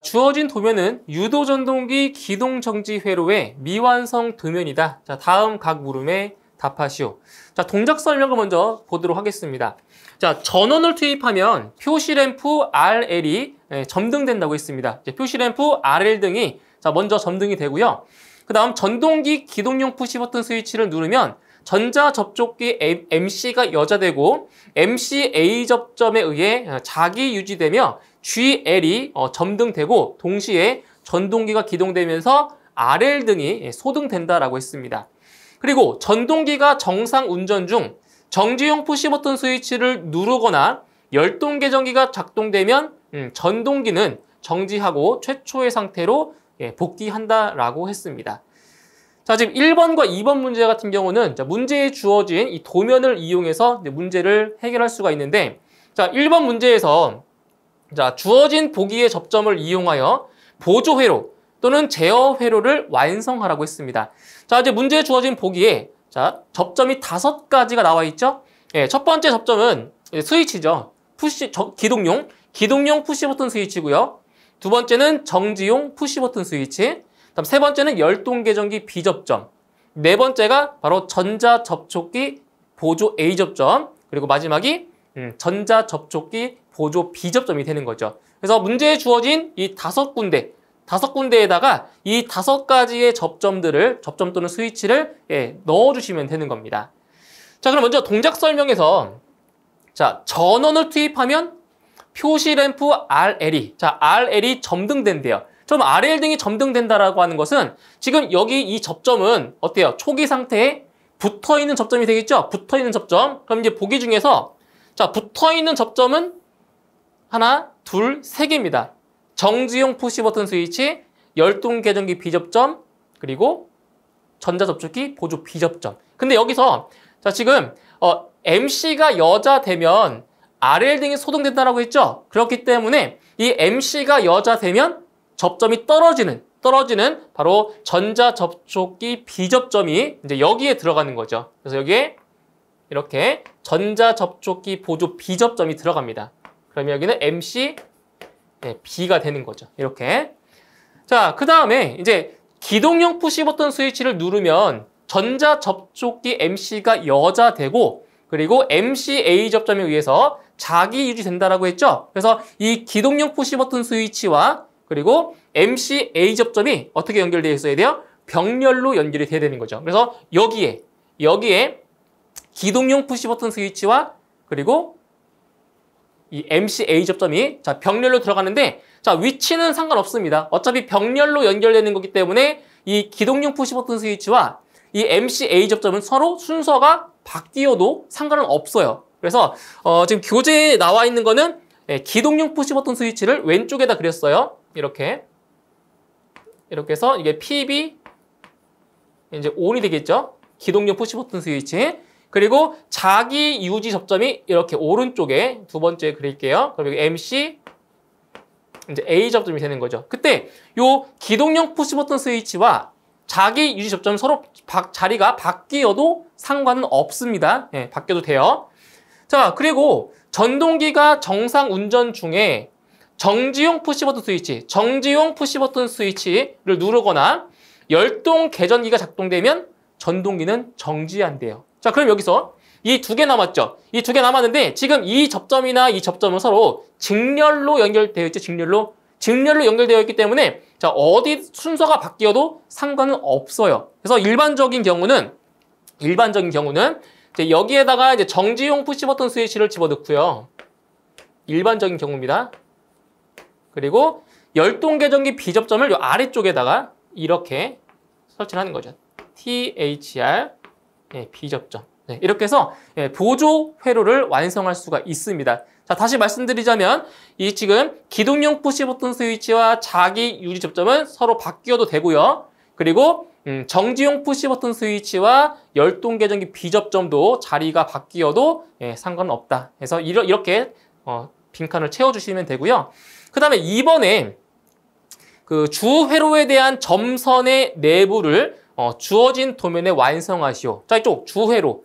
주어진 도면은 유도전동기 기동정지 회로의 미완성 도면이다. 자, 다음 각 물음에 답하시오. 자, 동작 설명을 먼저 보도록 하겠습니다. 자, 전원을 투입하면 표시램프 RL이 점등된다고 했습니다. 표시램프 RL 등이 자, 먼저 점등이 되고요. 그 다음 전동기 기동용 푸시 버튼 스위치를 누르면 전자접촉기 MC가 여자되고 MC A 접점에 의해 자기 유지되며 GL이 점등되고 동시에 전동기가 기동되면서 RL 등이 소등된다라고 했습니다. 그리고 전동기가 정상 운전 중 정지용 푸시 버튼 스위치를 누르거나 열동계정기가 작동되면 전동기는 정지하고 최초의 상태로 복귀한다라고 했습니다. 자, 지금 1번과 2번 문제 같은 경우는 문제에 주어진 이 도면을 이용해서 문제를 해결할 수가 있는데, 자, 1번 문제에서 자, 주어진 보기의 접점을 이용하여 보조 회로 또는 제어 회로를 완성하라고 했습니다. 자, 이제 문제에 주어진 보기에 자, 접점이 5가지가 나와 있죠? 예, 첫 번째 접점은 스위치죠. 기동용 푸시 버튼 스위치고요. 두 번째는 정지용 푸시 버튼 스위치. 다음 세 번째는 열동계정기 B접점. 네 번째가 바로 전자접촉기 보조 A접점. 그리고 마지막이 전자접촉기 보조 B접점이 되는 거죠. 그래서 문제에 주어진 이 5군데에다가 이 5가지의 접점 또는 스위치를 넣어주시면 되는 겁니다. 자, 그럼 먼저 동작 설명에서 자, 전원을 투입하면 표시램프 RL이 RL이 점등된대요. 그럼 RL 등이 점등된다라고 하는 것은 지금 여기 이 접점은 어때요? 초기 상태에 붙어있는 접점이 되겠죠? 붙어있는 접점. 그럼 이제 보기 중에서 자, 붙어있는 접점은 하나, 둘, 세 개입니다. 정지용 푸시 버튼 스위치, 열동계정기 B접점, 그리고 전자접촉기 보조 B접점. 근데 여기서 자, 지금 MC가 여자 되면 RL 등이 소등된다라고 했죠? 그렇기 때문에 이 MC가 여자 되면 접점이 떨어지는 바로 전자접촉기 B접점이 이제 여기에 들어가는 거죠. 그래서 여기에 이렇게 전자접촉기 보조 B접점이 들어갑니다. 그러면 여기는 MC B가 되는 거죠. 이렇게. 자, 그 다음에 이제 기동용 푸시 버튼 스위치를 누르면 전자접촉기 MC가 여자되고 그리고 MC A 접점에 의해서 자기 유지된다라고 했죠. 그래서 이 기동용 푸시 버튼 스위치와 그리고 MC A 접점이 어떻게 연결되어 있어야 돼요? 병렬로 연결이 돼야 되는 거죠. 그래서 여기에 기동용 푸시 버튼 스위치와 그리고 이 MC A 접점이 자, 병렬로 들어가는데 자, 위치는 상관없습니다. 어차피 병렬로 연결되는 거기 때문에 이 기동용 푸시 버튼 스위치와 이 MC A 접점은 서로 순서가 바뀌어도 상관은 없어요. 그래서 지금 교재에 나와 있는 거는 기동용 푸시 버튼 스위치를 왼쪽에다 그렸어요. 이렇게 해서 이게 PB 이제 ON이 되겠죠. 기동용 푸시 버튼 스위치. 그리고 자기 유지 접점이 이렇게 오른쪽에 두 번째 그릴게요. 그럼 여기 MC 이제 A 접점이 되는 거죠. 그때 요 기동용 푸시 버튼 스위치와 자기 유지 접점 서로 자리가 바뀌어도 상관은 없습니다. 예, 바뀌어도 돼요. 자, 그리고 전동기가 정상 운전 중에 정지용 푸시 버튼 스위치를 누르거나 열동 계전기가 작동되면 전동기는 정지한대요. 자, 그럼 여기서 이 2개 남았죠? 이 2개 남았는데 지금 이 접점이나 이 접점은 서로 직렬로 연결되어 있죠? 직렬로 연결되어 있기 때문에 자, 어디 순서가 바뀌어도 상관은 없어요. 그래서 일반적인 경우는 이제 여기에다가 이제 정지용 푸시 버튼 스위치를 집어넣고요. 일반적인 경우입니다. 그리고 열동계정기 B접점을 요 아래쪽에다가 이렇게 설치를 하는 거죠. THR B접점. 네, 이렇게 해서 보조 회로를 완성할 수가 있습니다. 자, 다시 말씀드리자면 이 지금 기동용 푸시 버튼 스위치와 자기 유지 접점은 서로 바뀌어도 되고요. 그리고 정지용 푸시 버튼 스위치와 열동계정기 B접점도 자리가 바뀌어도 상관은 없다. 그래서 이렇게 빈칸을 채워주시면 되고요. 그 다음에 2번에 그 주회로에 대한 점선의 내부를 주어진 도면에 완성하시오. 자, 이쪽 주회로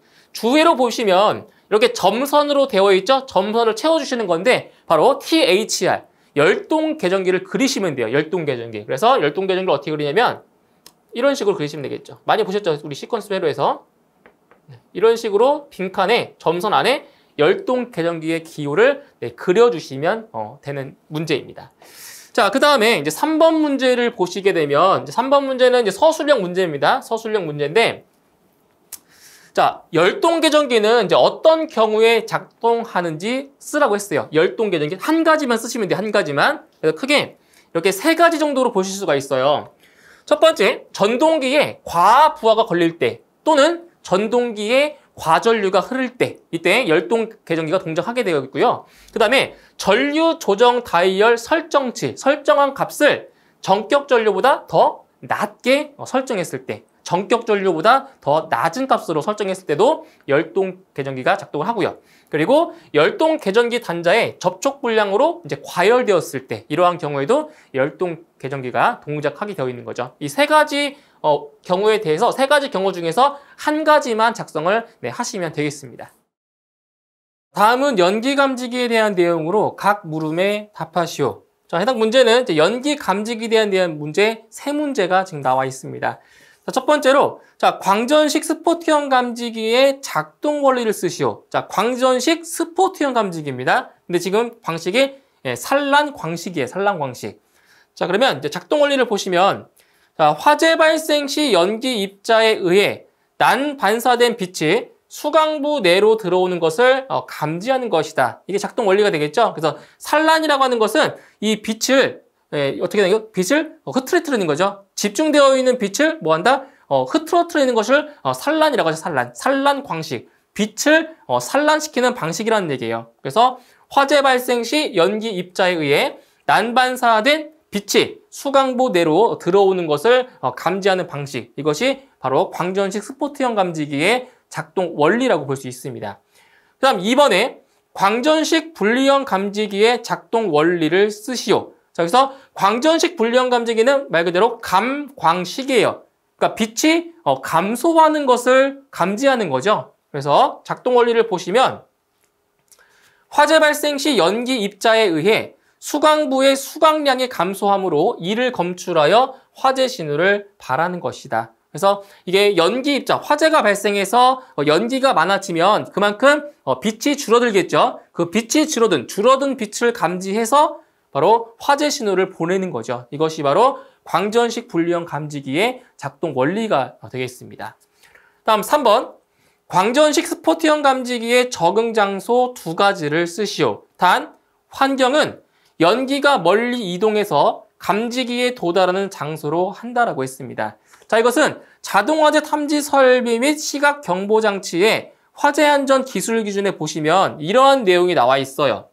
보시면 이렇게 점선으로 되어 있죠? 점선을 채워주시는 건데 바로 THR 열동 계전기를 그리시면 돼요. 열동 계전기. 그래서 열동 계전기를 어떻게 그리냐면 이런 식으로 그리시면 되겠죠. 많이 보셨죠? 우리 시퀀스 회로에서. 이런 식으로 빈칸에 점선 안에 열동 계전기의 기호를 그려주시면 되는 문제입니다. 자, 그 다음에 이제 3번 문제를 보시게 되면 이제 3번 문제는 이제 서술형 문제입니다. 서술형 문제인데 자, 열동 계전기는 이제 어떤 경우에 작동하는지 쓰라고 했어요. 열동 계전기 한 가지만 쓰시면 돼요. 한 가지만. 그래서 크게 이렇게 세 가지 정도로 보실 수가 있어요. 첫 번째, 전동기에 과부하가 걸릴 때 또는 전동기에 과전류가 흐를 때 이때 열동 계전기가 동작하게 되어 있고요. 그 다음에 전류 조정 다이얼 설정치, 설정한 값을 전격 전류보다 더 낮게 설정했을 때 전격 전류보다 더 낮은 값으로 설정했을 때도 열동 계전기가 작동을 하고요. 그리고 열동 계전기 단자의 접촉 불량으로 이제 과열되었을 때 이러한 경우에도 열동 계전기가 동작하게 되어 있는 거죠. 이 세 가지 경우에 대해서 세 가지 경우 중에서 한 가지만 작성을 하시면 되겠습니다. 다음은 연기 감지기에 대한 내용으로 각 물음에 답하시오. 자, 해당 문제는 이제 연기 감지기에 대한 문제 세 문제가 지금 나와 있습니다. 자, 첫 번째로 자, 광전식 스포트형 감지기의 작동 원리를 쓰시오. 자, 광전식 스포트형 감지기입니다. 근데 지금 방식이 산란 광식이에요. 산란 광식. 자, 그러면 이제 작동 원리를 보시면 자, 화재 발생 시 연기 입자에 의해 난 반사된 빛이 수강부 내로 들어오는 것을 감지하는 것이다. 이게 작동 원리가 되겠죠. 그래서 산란이라고 하는 것은 이 빛을 어떻게 되나요? 빛을 흐트러뜨리는 거죠. 집중되어 있는 빛을 뭐한다? 흐트러뜨리는 것을 산란이라고 하죠. 산란. 산란 광식. 빛을 산란시키는 방식이라는 얘기예요. 그래서 화재 발생 시 연기 입자에 의해 난반사된 빛이 수강부 내로 들어오는 것을 감지하는 방식. 이것이 바로 광전식 스포트형 감지기의 작동 원리라고 볼 수 있습니다. 그 다음 2번에 광전식 분리형 감지기의 작동 원리를 쓰시오. 자, 그래서 광전식 분리형 감지기는 말 그대로 감광식이에요. 그러니까 빛이 감소하는 것을 감지하는 거죠. 그래서 작동 원리를 보시면 화재 발생 시 연기 입자에 의해 수강부의 수강량이 감소함으로 이를 검출하여 화재 신호를 발하는 것이다. 그래서 이게 연기 입자, 화재가 발생해서 연기가 많아지면 그만큼 빛이 줄어들겠죠. 그 빛이 줄어든 빛을 감지해서 바로 화재 신호를 보내는 거죠. 이것이 바로 광전식 분리형 감지기의 작동 원리가 되겠습니다. 다음 3번. 광전식 스포트형 감지기의 적응 장소 두 가지를 쓰시오. 단, 환경은 연기가 멀리 이동해서 감지기에 도달하는 장소로 한다라고 했습니다. 자, 이것은 자동화재 탐지 설비 및 시각 경보 장치의 화재 안전 기술 기준에 보시면 이러한 내용이 나와 있어요.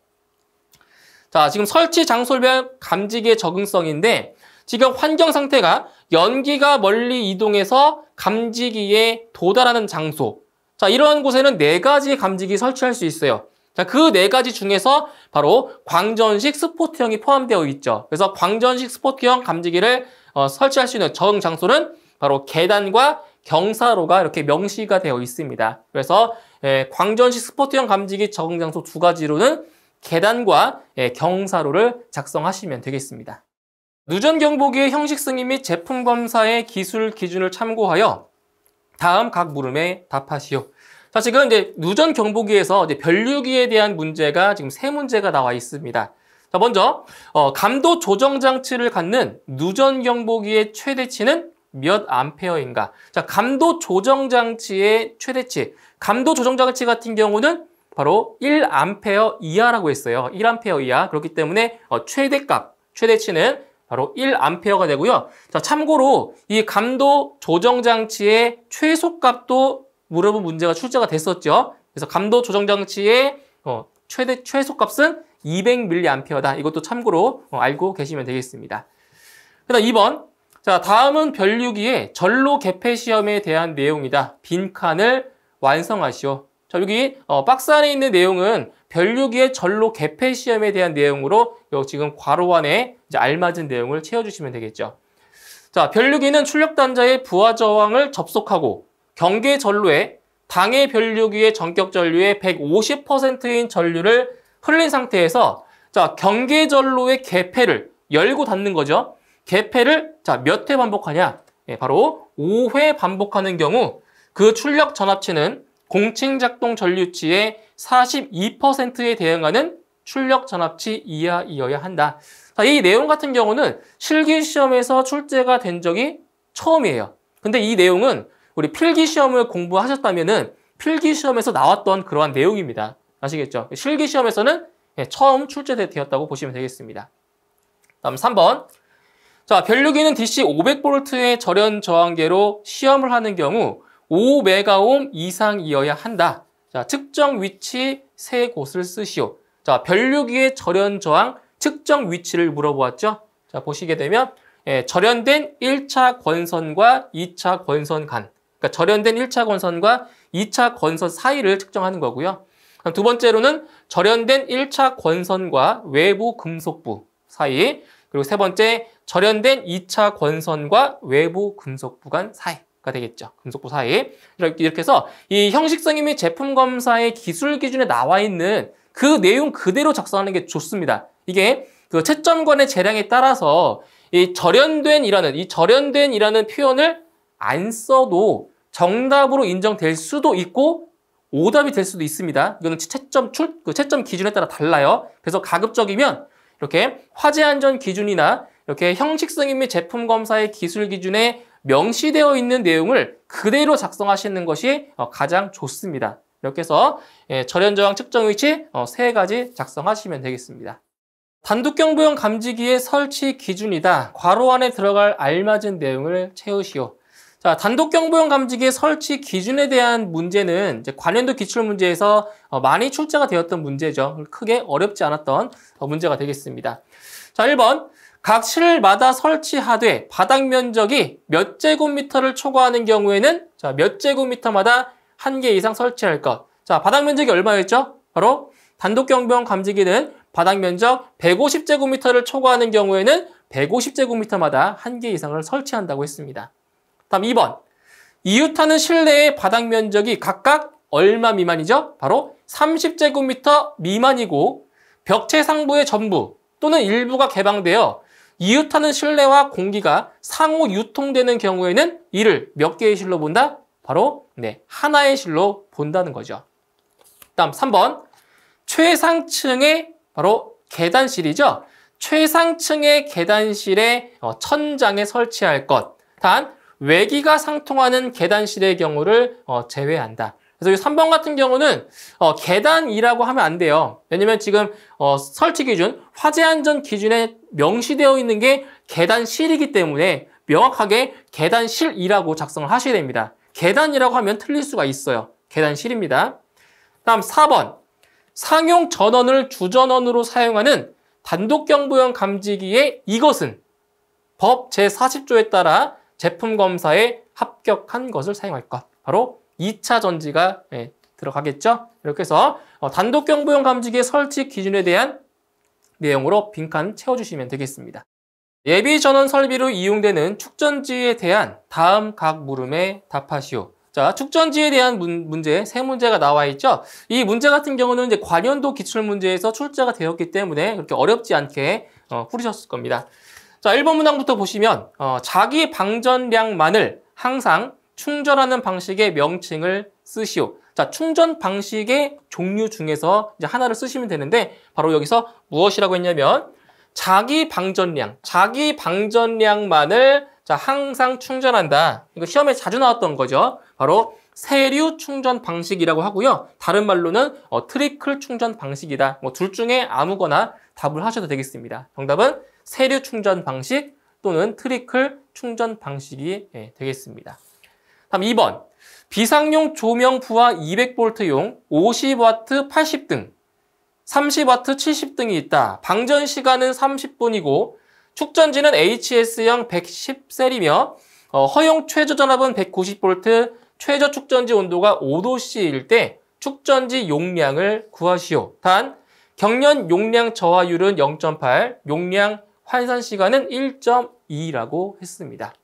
자, 지금 설치 장소별 감지기의 적응성인데 지금 환경 상태가 연기가 멀리 이동해서 감지기에 도달하는 장소. 자, 이러한 곳에는 4가지 감지기 설치할 수 있어요. 자, 그 4가지 중에서 바로 광전식 스포트형이 포함되어 있죠. 그래서 광전식 스포트형 감지기를 설치할 수 있는 적응 장소는 바로 계단과 경사로가 이렇게 명시가 되어 있습니다. 그래서 광전식 스포트형 감지기 적응 장소 두 가지로는 계단과 경사로를 작성하시면 되겠습니다. 누전 경보기의 형식 승인 및 제품 검사의 기술 기준을 참고하여 다음 각 물음에 답하시오. 자, 지금 이제 누전 경보기에서 이제 변류기에 대한 문제가 지금 3문제가 나와 있습니다. 자, 먼저 감도 조정 장치를 갖는 누전 경보기의 최대치는 몇 암페어인가? 자, 감도 조정 장치의 최대치. 감도 조정 장치 같은 경우는 바로 1암페어 이하라고 했어요. 1암페어 이하. 그렇기 때문에 최대값, 최대치는 바로 1암페어가 되고요. 자, 참고로 이 감도 조정 장치의 최소값도 물어본 문제가 출제가 됐었죠. 그래서 감도 조정 장치의 최소값은 200mA다. 이것도 참고로 알고 계시면 되겠습니다. 그다음 2번. 자, 다음은 변류기의 전로 개폐 시험에 대한 내용이다. 빈칸을 완성하시오. 자, 여기 박스 안에 있는 내용은 변류기의 전로 개폐 시험에 대한 내용으로 지금 괄호 안에 이제 알맞은 내용을 채워주시면 되겠죠. 자, 변류기는 출력 단자의 부하 저항을 접속하고 경계 전로에 당해 변류기의 전격 전류의 150%인 전류를 흘린 상태에서 자, 경계전로의 개폐를 열고 닫는 거죠. 개폐를 자, 몇 회 반복하냐? 예, 바로 5회 반복하는 경우 그 출력 전압치는 공칭 작동 전류치의 42%에 대응하는 출력 전압치 이하이어야 한다. 자, 이 내용 같은 경우는 실기시험에서 출제가 된 적이 처음이에요. 근데 이 내용은 우리 필기시험을 공부하셨다면은 필기시험에서 나왔던 그러한 내용입니다. 아시겠죠? 실기시험에서는 처음 출제되었다고 보시면 되겠습니다. 다음 3번. 자, 변류기는 DC 500V의 절연 저항계로 시험을 하는 경우 5메가옴 이상이어야 한다. 자, 측정 위치 세 곳을 쓰시오. 자, 변류기의 절연 저항 측정 위치를 물어보았죠. 자, 보시게 되면 절연된 1차 권선과 2차 권선 간, 그러니까 절연된 1차 권선과 2차 권선 사이를 측정하는 거고요. 두 번째로는 절연된 1차 권선과 외부 금속부 사이, 그리고 세 번째 절연된 2차 권선과 외부 금속부 간 사이가 되겠죠. 금속부 사이. 이렇게 해서 이 형식성임 및 제품 검사의 기술 기준에 나와 있는 그 내용 그대로 작성하는 게 좋습니다. 이게 그 채점관의 재량에 따라서 이 절연된이라는 표현을 안 써도 정답으로 인정될 수도 있고 오답이 될 수도 있습니다. 이거는 채점 기준에 따라 달라요. 그래서 가급적이면 이렇게 화재 안전 기준이나 이렇게 형식성임 및 제품 검사의 기술 기준에 명시되어 있는 내용을 그대로 작성하시는 것이 가장 좋습니다. 이렇게 해서 절연 저항 측정 위치 3가지 작성하시면 되겠습니다. 단독경보용 감지기의 설치 기준이다. 괄호 안에 들어갈 알맞은 내용을 채우시오. 자, 단독경보용 감지기의 설치 기준에 대한 문제는 이제 관연도 기출문제에서 많이 출제가 되었던 문제죠. 크게 어렵지 않았던 문제가 되겠습니다. 자, 1번. 각 실마다 설치하되 바닥 면적이 몇 제곱미터를 초과하는 경우에는 자, 몇 제곱미터마다 1개 이상 설치할 것. 자, 바닥 면적이 얼마였죠? 바로 단독경보용 감지기는 바닥 면적 150제곱미터를 초과하는 경우에는 150제곱미터마다 1개 이상을 설치한다고 했습니다. 다음 2번. 이웃하는 실내의 바닥 면적이 각각 얼마 미만이죠? 바로 30제곱미터 미만이고 벽체 상부의 전부 또는 일부가 개방되어 이웃하는 실내와 공기가 상호 유통되는 경우에는 이를 몇 개의 실로 본다? 바로 하나의 실로 본다는 거죠. 다음 3번. 최상층의 바로 계단실이죠. 최상층의 계단실의 천장에 설치할 것. 단 외기가 상통하는 계단실의 경우를 제외한다. 그래서 이 3번 같은 경우는 계단이라고 하면 안 돼요. 왜냐면 지금 설치 기준, 화재 안전 기준에 명시되어 있는 게 계단실이기 때문에 명확하게 계단실이라고 작성을 하셔야 됩니다. 계단이라고 하면 틀릴 수가 있어요. 계단실입니다. 다음 4번. 상용 전원을 주전원으로 사용하는 단독경보용 감지기의 이것은 법 제40조에 따라 제품 검사에 합격한 것을 사용할 것. 바로 2차 전지가 들어가겠죠. 이렇게 해서 단독경보용 감지기의 설치 기준에 대한 내용으로 빈칸 채워주시면 되겠습니다. 예비 전원 설비로 이용되는 축전지에 대한 다음 각 물음에 답하시오. 자, 축전지에 대한 문제 3문제가 나와 있죠. 이 문제 같은 경우는 이제 관연도 기출문제에서 출제가 되었기 때문에 그렇게 어렵지 않게 풀으셨을 겁니다. 자, 1번 문항부터 보시면 자기 방전량만을 항상 충전하는 방식의 명칭을 쓰시오. 자, 충전 방식의 종류 중에서 이제 하나를 쓰시면 되는데 바로 여기서 무엇이라고 했냐면 자기 방전량만을 자, 항상 충전한다. 이거 시험에 자주 나왔던 거죠. 바로 세류 충전 방식이라고 하고요. 다른 말로는 트리클 충전 방식이다. 둘 중에 아무거나 답을 하셔도 되겠습니다. 정답은 세류 충전 방식 또는 트리클 충전 방식이 되겠습니다. 다음 2번. 비상용 조명 부하 200V용 50W 80등, 30W 70등이 있다. 방전 시간은 30분이고 축전지는 HS형 110셀이며 허용 최저 전압은 190V, 최저 축전지 온도가 5도C일 때 축전지 용량을 구하시오. 단 경련 용량 저하율은 0.8, 용량 환산 시간은 1.2라고 했습니다.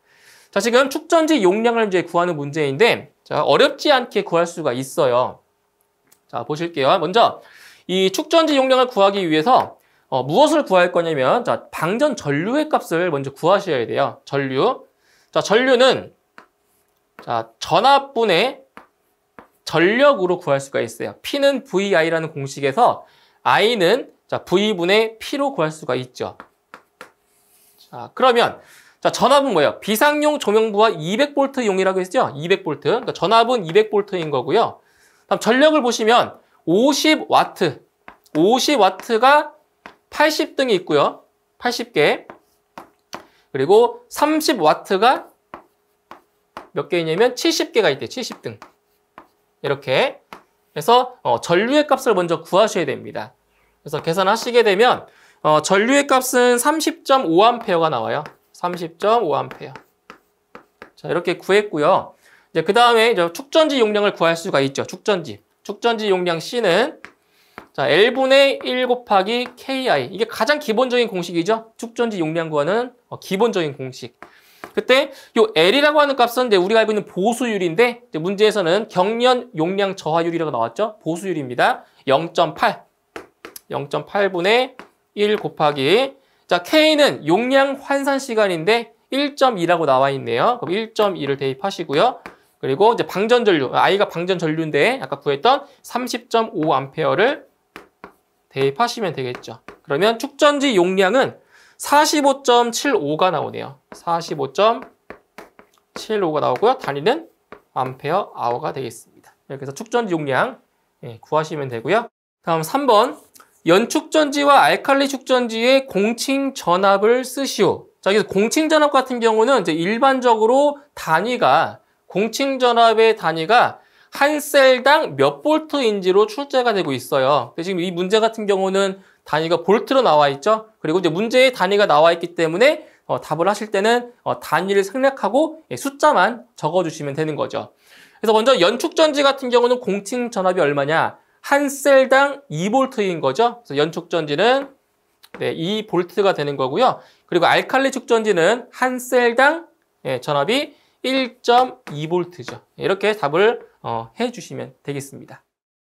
자, 지금 축전지 용량을 이제 구하는 문제인데 자, 어렵지 않게 구할 수가 있어요. 자, 보실게요. 먼저 이 축전지 용량을 구하기 위해서 무엇을 구할 거냐면, 자, 방전 전류의 값을 먼저 구하셔야 돼요. 전류. 자, 전류는, 자, 전압분의 전력으로 구할 수가 있어요. P는 VI라는 공식에서 I는 자, V분의 P로 구할 수가 있죠. 자, 그러면, 자, 전압은 뭐예요? 비상용 조명부와 200V용이라고 했죠? 200V. 그러니까 전압은 200V인 거고요. 다음 전력을 보시면 50W. 50W가 80등이 있고요. 80개. 그리고 30W가 몇 개이냐면 70개가 있대요. 70등. 이렇게 해서 전류의 값을 먼저 구하셔야 됩니다. 그래서 계산하시게 되면 전류의 값은 30.5A가 나와요. 30.5A. 자, 이렇게 구했고요. 이제 그 다음에 축전지 용량을 구할 수가 있죠. 축전지 용량 C는 자, L분의 1 곱하기 KI. 이게 가장 기본적인 공식이죠. 축전지 용량 구하는 기본적인 공식. 그때 요 L이라고 하는 값은 이제 우리가 알고 있는 보수율인데 이제 문제에서는 경련 용량 저하율이라고 나왔죠. 보수율입니다. 0.8. 0.8분의 1 곱하기 자, K는 용량 환산 시간인데 1.2라고 나와 있네요. 그럼 1.2를 대입하시고요. 그리고 이제 방전 전류, I가 방전 전류인데 아까 구했던 30.5A를 대입하시면 되겠죠. 그러면 축전지 용량은 45.75가 나오네요. 45.75가 나오고요. 단위는 암페어 아워가 되겠습니다. 이렇게 해서 축전지 용량 구하시면 되고요. 다음 3번. 연축전지와 알칼리 축전지의 공칭 전압을 쓰시오. 자, 여기서 공칭 전압 같은 경우는 이제 일반적으로 공칭 전압의 단위가 한 셀당 몇 볼트인지로 출제가 되고 있어요. 근데 지금 이 문제 같은 경우는 단위가 볼트로 나와 있죠. 그리고 이제 문제의 단위가 나와 있기 때문에 답을 하실 때는 단위를 생략하고 숫자만 적어주시면 되는 거죠. 그래서 먼저 연축전지 같은 경우는 공칭 전압이 얼마냐? 한 셀당 2볼트인 거죠. 그래서 연축전지는 2볼트가 되는 거고요. 그리고 알칼리 축전지는 한 셀당 전압이 1.2볼트죠. 이렇게 답을 해주시면 되겠습니다.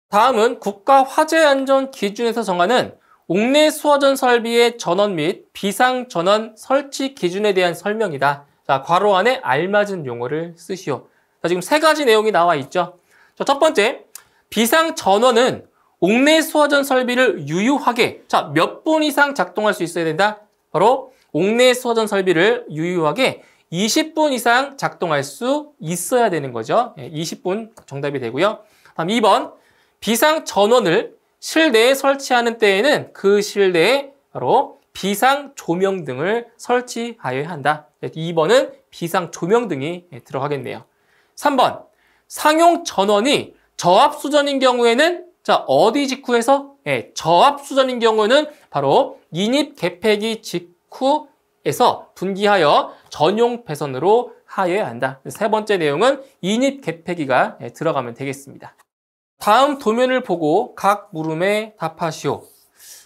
다음은 국가화재안전기준에서 정하는 옥내 수화전 설비의 전원 및 비상전원 설치 기준에 대한 설명이다. 자, 괄호 안에 알맞은 용어를 쓰시오. 자, 지금 세 가지 내용이 나와 있죠. 자, 첫 번째, 비상전원은 옥내 수화전 설비를 유효하게, 자, 몇 분 이상 작동할 수 있어야 된다? 바로 옥내 수화전 설비를 유효하게 20분 이상 작동할 수 있어야 되는 거죠. 20분 정답이 되고요. 다음 2번, 비상전원을 실내에 설치하는 때에는 그 실내에 바로 비상조명등을 설치하여야 한다. 2번은 비상조명등이 들어가겠네요. 3번, 상용 전원이 저압수전인 경우에는 자, 어디 직후에서? 저압수전인 경우는 바로 인입 개폐기 직후에서 분기하여 전용 배선으로 하여야 한다. 세 번째 내용은 인입 개폐기가 들어가면 되겠습니다. 다음 도면을 보고 각 물음에 답하시오.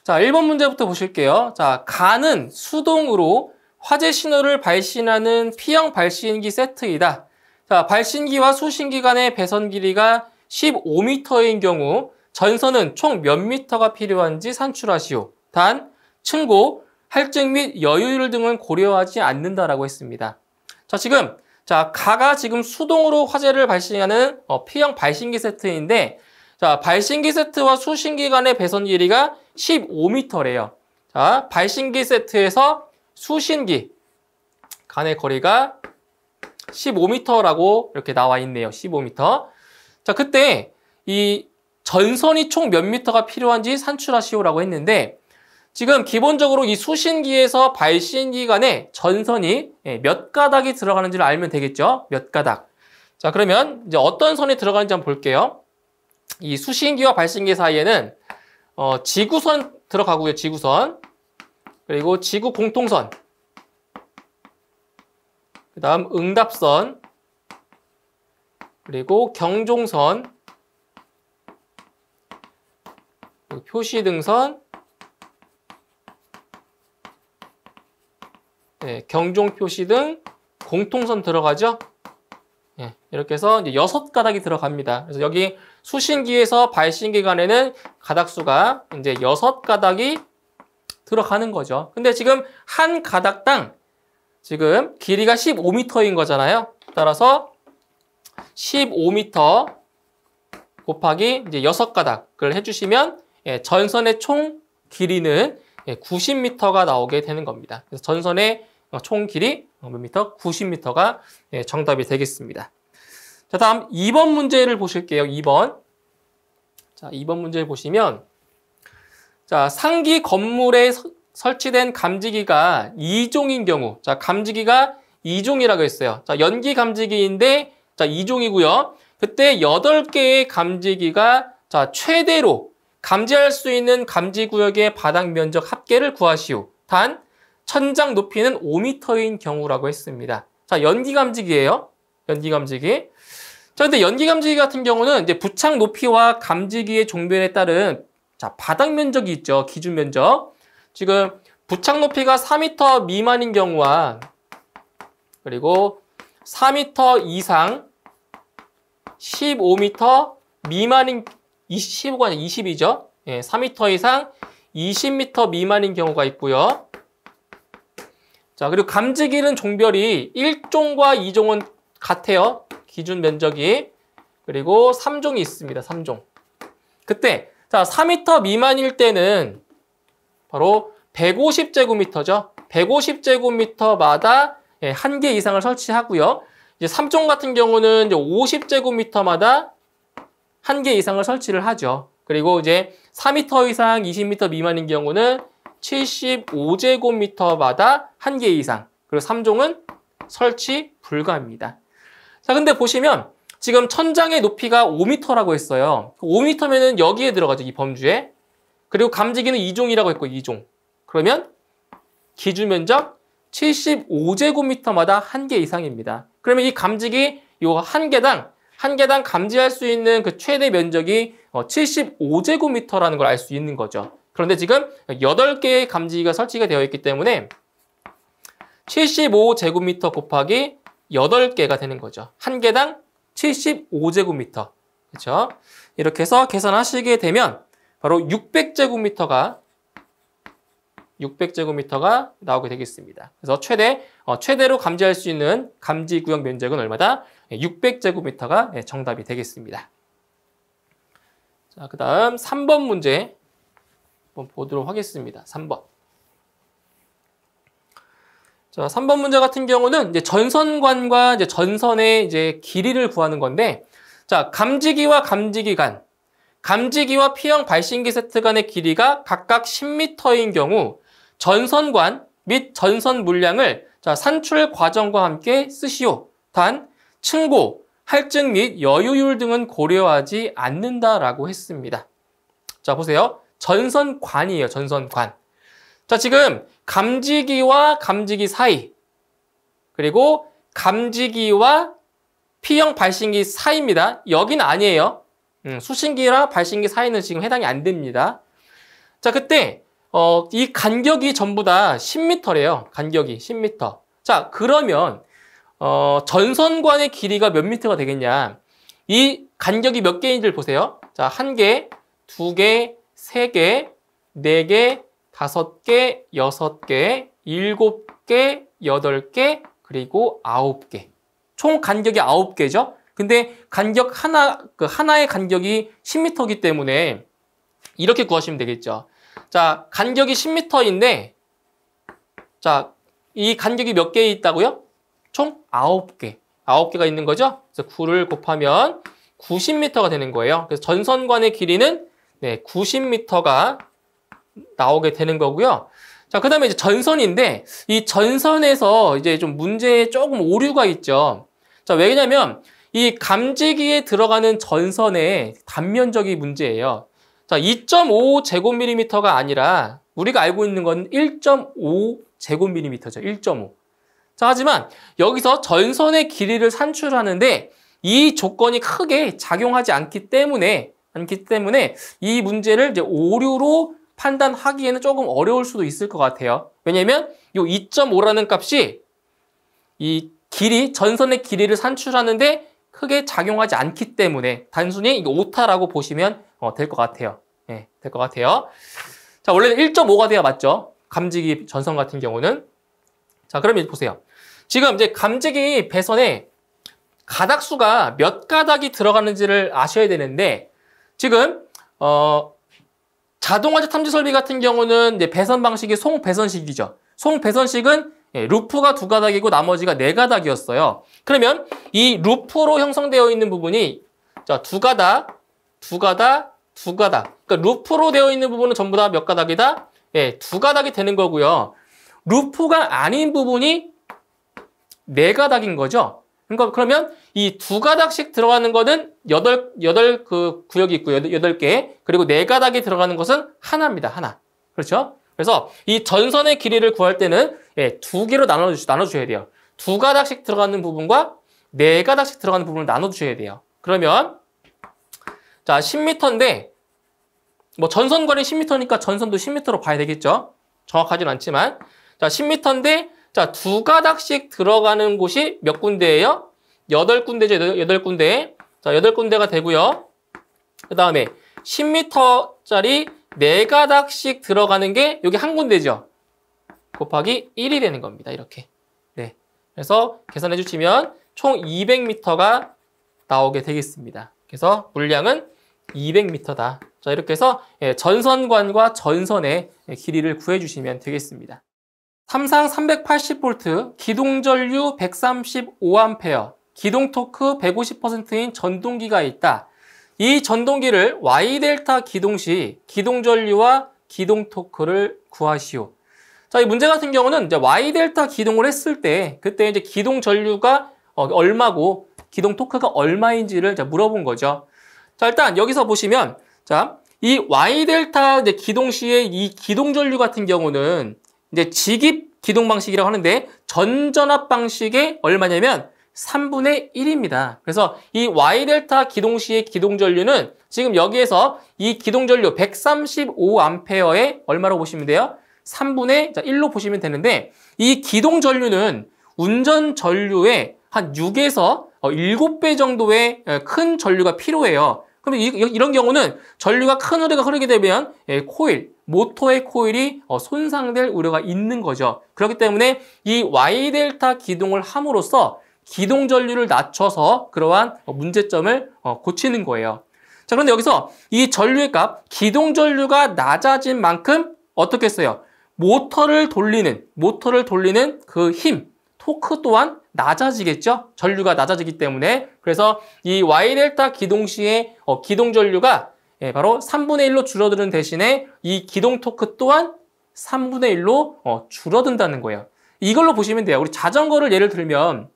자, 1번 문제부터 보실게요. 자, 가는 수동으로 화재 신호를 발신하는 P형 발신기 세트이다. 자, 발신기와 수신기 간의 배선 길이가 15m인 경우 전선은 총 몇 미터가 필요한지 산출하시오. 단, 층고, 할증 및 여유율 등은 고려하지 않는다라고 했습니다. 자, 가가 지금 수동으로 화재를 발신하는 P형 발신기 세트인데, 자, 발신기 세트와 수신기 간의 배선 길이가 15m래요. 자, 발신기 세트에서 수신기 간의 거리가 15m라고 이렇게 나와 있네요. 15m. 자, 그때 이 전선이 총 몇 미터가 필요한지 산출하시오라고 했는데, 지금 기본적으로 이 수신기에서 발신기 간에 전선이 몇 가닥이 들어가는지를 알면 되겠죠? 몇 가닥. 자, 그러면 이제 어떤 선이 들어가는지 한번 볼게요. 이 수신기와 발신기 사이에는 지구선 들어가고요. 지구선. 그리고 지구 공통선. 그 다음 응답선. 그리고 경종선. 그리고 표시등선. 경종 표시등, 공통선 들어가죠? 이렇게 해서 이제 6가닥이 들어갑니다. 그래서 여기 수신기에서 발신기 간에는 가닥수가 이제 6가닥이 들어가는 거죠. 근데 지금 한 가닥당 지금 길이가 15m인 거잖아요. 따라서 15m 곱하기 이제 6가닥을 해주시면 전선의 총 길이는 90m가 나오게 되는 겁니다. 그래서 전선의 총 길이 몇 미터? 90m가 정답이 되겠습니다. 자, 다음 2번 문제를 보실게요. 2번. 자, 2번 문제를 보시면 자, 상기 건물에 설치된 감지기가 2종인 경우, 자, 감지기가 2종이라고 했어요. 자, 연기 감지기인데, 자, 2종이고요. 그때 8개의 감지기가, 자, 최대로 감지할 수 있는 감지 구역의 바닥 면적 합계를 구하시오. 단, 천장 높이는 5m인 경우라고 했습니다. 자, 연기 감지기예요. 연기 감지기. 자, 근데 연기 감지기 같은 경우는 이제 부착 높이와 감지기의 종변에 따른 자, 바닥 면적이 있죠. 기준 면적. 지금 부착 높이가 4m 미만인 경우와 그리고 4m 이상 15m 미만인 15가 아니라 20이죠. 예, 4m 이상 20m 미만인 경우가 있고요. 자, 그리고 감지기는 종별이 1종과 2종은 같아요. 기준 면적이. 그리고 3종이 있습니다. 3종. 그때 자, 4m 미만일 때는 바로 150제곱미터죠. 150제곱미터마다 1개 이상을 설치하고요. 이제 3종 같은 경우는 이제 50제곱미터마다 1개 이상을 설치를 하죠. 그리고 이제 4m 이상 20m 미만인 경우는 75제곱미터마다 1개 이상. 그리고 3종은 설치 불가합니다. 자, 근데 보시면 지금 천장의 높이가 5m라고 했어요. 5m면은 여기에 들어가죠. 이 범주에. 그리고 감지기는 2종이라고 했고 2종. 그러면 기준 면적 75제곱미터마다 1개 이상입니다. 그러면 이 감지기 요 한 개당 감지할 수 있는 그 최대 면적이 75제곱미터라는 걸 알 수 있는 거죠. 그런데 지금 8개의 감지기가 설치가 되어 있기 때문에 75제곱미터 곱하기 8개가 되는 거죠. 한 개당 75제곱미터. 그렇죠? 이렇게 해서 계산하시게 되면 바로 600제곱미터가 나오게 되겠습니다. 그래서 최대로 감지할 수 있는 감지 구역 면적은 얼마다? 600제곱미터가 정답이 되겠습니다. 자, 그다음 3번 문제 한번 보도록 하겠습니다. 3번. 자, 3번 문제 같은 경우는 이제 전선관과 이제 전선의 이제 길이를 구하는 건데, 자, 감지기와 감지기 간, 감지기와 P형 발신기 세트 간의 길이가 각각 10m인 경우 전선관 및 전선 물량을 자, 산출 과정과 함께 쓰시오. 단, 층고, 할증 및 여유율 등은 고려하지 않는다라고 했습니다. 자, 보세요. 전선관이에요. 전선관. 자, 지금 감지기와 감지기 사이, 그리고 감지기와 P형 발신기 사이입니다. 여기는 아니에요. 수신기랑 발신기 사이는 지금 해당이 안 됩니다. 자, 그때 이 간격이 전부 다 10m래요. 간격이 10m. 자, 그러면 전선관의 길이가 몇 미터가 되겠냐? 이 간격이 몇 개인지를 보세요. 자, 1개, 2개, 3개, 4개, 5개, 6개, 7개, 8개, 그리고 9개. 총 간격이 9개죠. 근데 간격 하나의 간격이 10m이기 때문에 이렇게 구하시면 되겠죠. 자, 간격이 10m인데, 자, 이 간격이 몇 개 있다고요? 총 9개. 9개가 있는 거죠? 그래서 9를 곱하면 90m가 되는 거예요. 그래서 전선관의 길이는 90m가 나오게 되는 거고요. 자, 그 다음에 이제 전선인데, 이 전선에서 이제 좀 문제에 조금 오류가 있죠. 자, 왜냐면, 이 감지기에 들어가는 전선의 단면적이 문제예요. 자, 2.5제곱밀리미터가 아니라, 우리가 알고 있는 건 1.5제곱밀리미터죠. 1.5. 자, 하지만 여기서 전선의 길이를 산출하는데, 이 조건이 크게 작용하지 않기 때문에 이 문제를 이제 오류로 판단하기에는 조금 어려울 수도 있을 것 같아요. 왜냐면 이 2.5라는 값이 이 길이, 전선의 길이를 산출하는데 크게 작용하지 않기 때문에 단순히 이거 오타라고 보시면 될 것 같아요. 네, 될 것 같아요. 자, 원래는 1.5가 돼야 맞죠? 감지기 전선 같은 경우는. 자, 그러면 보세요. 지금 이제 감지기 배선에 가닥수가 몇 가닥이 들어가는지를 아셔야 되는데, 지금 자동화재 탐지 설비 같은 경우는 이제 배선 방식이 송배선식이죠. 송배선식은 루프가 2가닥이고 나머지가 4가닥이었어요. 그러면 이 루프로 형성되어 있는 부분이 자, 2가닥, 2가닥, 2가닥. 그러니까 루프로 되어 있는 부분은 전부 다 몇 가닥이다? 2가닥이 되는 거고요. 루프가 아닌 부분이 4가닥인 거죠. 그러니까 그러면 이 2가닥씩 들어가는 거는 8 그 구역이 있고요. 8개. 그리고 4가닥이 들어가는 것은 하나입니다. 하나. 그렇죠? 그래서 이 전선의 길이를 구할 때는 2개로 나눠주셔야 돼요. 2가닥씩 들어가는 부분과 4가닥씩 들어가는 부분을 나눠주셔야 돼요. 그러면 자, 10m인데 뭐 전선거리 10m니까 전선도 10m로 봐야 되겠죠? 정확하진 않지만 자, 10m인데 자, 2가닥씩 들어가는 곳이 몇 군데예요? 8군데죠. 8군데. 자, 8군데가 되고요. 그 다음에 10m짜리 4가닥씩 들어가는 게 여기 한 군데죠. 곱하기 1이 되는 겁니다. 이렇게. 네. 그래서 계산해 주시면 총 200m가 나오게 되겠습니다. 그래서 물량은 200m다. 자, 이렇게 해서 전선관과 전선의 길이를 구해 주시면 되겠습니다. 삼상 380V, 기동전류 135A, 기동토크 150%인 전동기가 있다. 이 전동기를 Y델타 기동 시 기동전류와 기동토크를 구하시오. 자, 이 문제 같은 경우는 이제 Y델타 기동을 했을 때 그때 이제 기동전류가 얼마고 기동토크가 얼마인지를 물어본 거죠. 자, 일단 여기서 보시면 자, 이 Y델타 이제 기동 시의 이 기동전류 같은 경우는 이제 직입 기동 방식이라고 하는데 전전압 방식의 얼마냐면 3분의 1입니다. 그래서 이 Y델타 기동 시의 기동전류는 지금 여기에서 이 기동전류 135A에 얼마로 보시면 돼요? 3분의 1로 보시면 되는데 이 기동전류는 운전전류의 한 6에서 7배 정도의 큰 전류가 필요해요. 그럼 이런 경우는 전류가 큰 우려가 흐르게 되면 코일, 모터의 코일이 손상될 우려가 있는 거죠. 그렇기 때문에 이 Y델타 기동을 함으로써 기동 전류를 낮춰서 그러한 문제점을 고치는 거예요. 자, 그런데 여기서 이 전류의 값, 기동 전류가 낮아진 만큼 어떻게 했어요? 모터를 돌리는 그 힘, 토크 또한 낮아지겠죠? 전류가 낮아지기 때문에. 그래서 이 Y델타 기동 시의 기동 전류가 바로 3분의 1로 줄어드는 대신에 이 기동 토크 또한 3분의 1로 줄어든다는 거예요. 이걸로 보시면 돼요. 우리 자전거를 예를 들면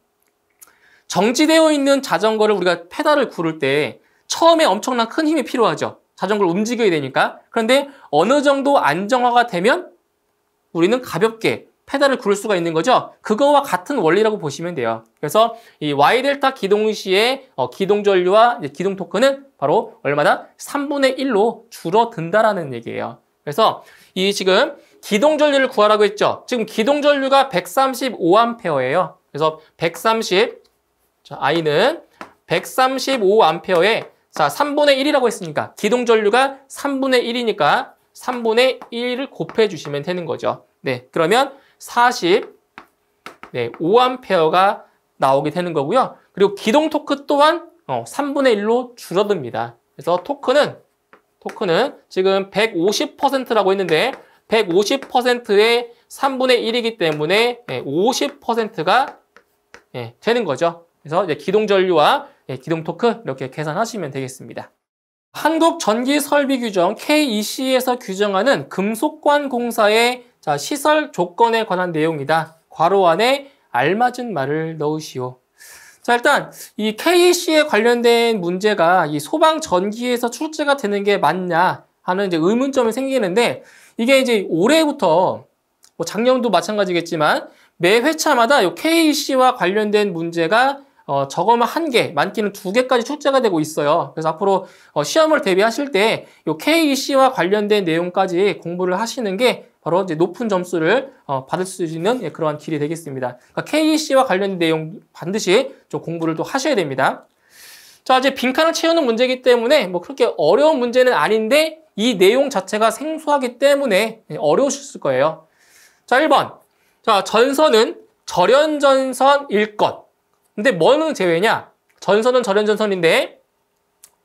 정지되어 있는 자전거를 우리가 페달을 구를 때 처음에 엄청난 큰 힘이 필요하죠. 자전거를 움직여야 되니까. 그런데 어느 정도 안정화가 되면 우리는 가볍게 페달을 구를 수가 있는 거죠. 그거와 같은 원리라고 보시면 돼요. 그래서 이 Y델타 기동 시의 기동 전류와 기동 토크는 바로 얼마나 3분의 1로 줄어든다라는 얘기예요. 그래서 이 지금 기동 전류를 구하라고 했죠. 지금 기동 전류가 135A예요. 그래서 130, 자, I는 135A에 자, 3분의 1이라고 했으니까 기동 전류가 3분의 1이니까 3분의 1을 곱해 주시면 되는 거죠. 네, 그러면 45A가 나오게 되는 거고요. 그리고 기동 토크 또한 3분의 1로 줄어듭니다. 그래서 토크는 지금 150%라고 했는데 150%의 3분의 1이기 때문에 50%가 되는 거죠. 그래서 이제 기동 전류와 기동 토크 이렇게 계산하시면 되겠습니다. 한국전기설비규정 KEC에서 규정하는 금속관 공사의 시설 조건에 관한 내용이다. 괄호 안에 알맞은 말을 넣으시오. 자, 일단 이 KEC에 관련된 문제가 이 소방전기에서 출제가 되는 게 맞냐 하는 이제 의문점이 생기는데 이게 이제 올해부터 뭐 작년도 마찬가지겠지만 매 회차마다 이 KEC와 관련된 문제가 적으면 1개, 많게는 2개까지 출제가 되고 있어요. 그래서 앞으로 시험을 대비하실 때 이 KEC와 관련된 내용까지 공부를 하시는 게 바로 이제 높은 점수를 받을 수 있는 그러한 길이 되겠습니다. 그러니까 KEC와 관련된 내용 반드시 좀 공부를 또 하셔야 됩니다. 자, 이제 빈칸을 채우는 문제이기 때문에 뭐 그렇게 어려운 문제는 아닌데 이 내용 자체가 생소하기 때문에 어려우셨을 거예요. 자, 1번. 자, 전선은 절연전선일 것. 근데 뭐는 제외냐? 전선은 절연전선인데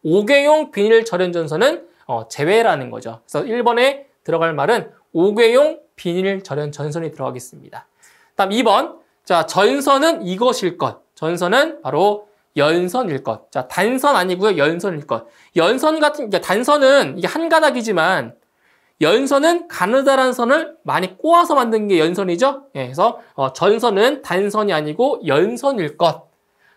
5궤용 비닐 절연전선은 제외라는 거죠. 그래서 1번에 들어갈 말은 5궤용 비닐 절연전선이 들어가겠습니다. 다음 2번. 자, 전선은 이것일 것. 전선은 바로 연선일 것. 자, 단선 아니고요. 연선일 것. 연선 같은, 단선은 이게 한 가닥이지만 연선은 가느다란 선을 많이 꼬아서 만든 게 연선이죠. 예, 그래서 전선은 단선이 아니고 연선일 것.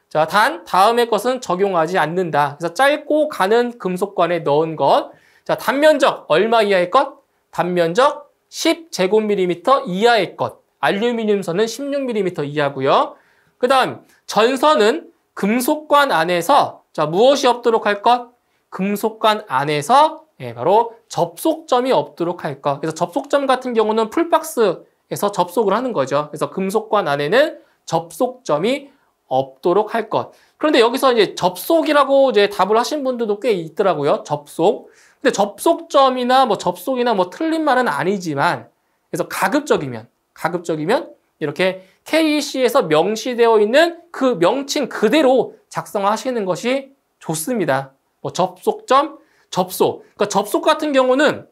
자, 다음의 것은 적용하지 않는다. 그래서 짧고 가는 금속관에 넣은 것. 자, 단면적 얼마 이하의 것? 단면적 10제곱밀리미터 이하의 것. 알루미늄 선은 16mm 이하고요. 그 다음 전선은 금속관 안에서 자, 무엇이 없도록 할 것? 금속관 안에서 바로 접속점이 없도록 할 것. 그래서 접속점 같은 경우는 풀박스에서 접속을 하는 거죠. 그래서 금속관 안에는 접속점이 없도록 할 것. 그런데 여기서 이제 접속이라고 이제 답을 하신 분들도 꽤 있더라고요. 접속. 근데 접속점이나 접속이나 틀린 말은 아니지만 그래서 가급적이면 이렇게 KEC에서 명시되어 있는 그 명칭 그대로 작성하시는 것이 좋습니다. 접속점, 접속. 그러니까 접속 같은 경우는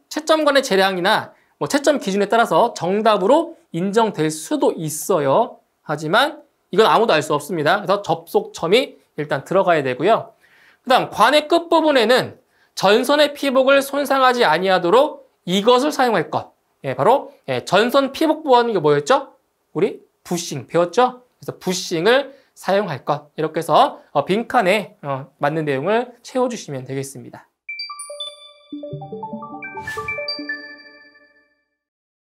채점관의 재량이나 채점 기준에 따라서 정답으로 인정될 수도 있어요. 하지만 이건 아무도 알 수 없습니다. 그래서 접속점이 일단 들어가야 되고요. 그 다음 관의 끝부분에는 전선의 피복을 손상하지 아니하도록 이것을 사용할 것. 바로 전선 피복 부하는 게 뭐였죠? 우리 부싱 배웠죠? 그래서 부싱을 사용할 것. 이렇게 해서 빈칸에 맞는 내용을 채워주시면 되겠습니다.